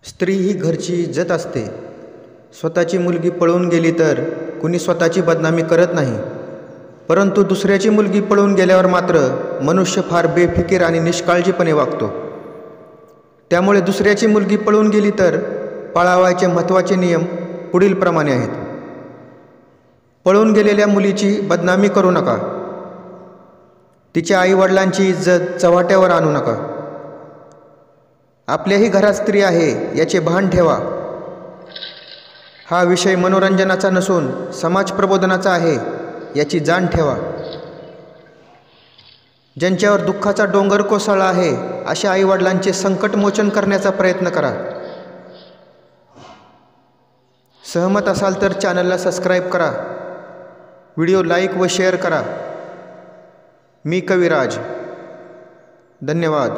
स्त्री ही घरची इज्जत असते. स्वतःची मुलगी पळून गेली तर कुणी स्वतःची बदनामी करत नाही, परंतु दुसऱ्याची मुलगी पळून गेल्यावर मात्र मनुष्य फार बेफिकीर आणि निष्काळजीपणे वागतो. त्यामुळे दुसऱ्याची मुलगी पळून गेली तर पाळावयाचे महत्त्वाचे नियम पुढीलप्रमाणे आहेत. पळून गेलेल्या मुलीची बदनामी करू नका. तिच्या आईवडिलांची इज्जत चव्हाट्यावर आणू नका. आपल्याही घरात स्त्री आहे याचे भान ठेवा. हा विषय मनोरंजनाचा नसून समाज प्रबोधनाचा आहे याची जाण ठेवा. ज्यांच्यावर दुःखाचा डोंगर कोसळला आहे अशा आईवडिलांचे संकटमोचन करण्याचा प्रयत्न करा. सहमत असाल तर चॅनलला सबस्क्राईब करा, व्हिडिओ लाईक व शेअर करा. मी कविराज. धन्यवाद.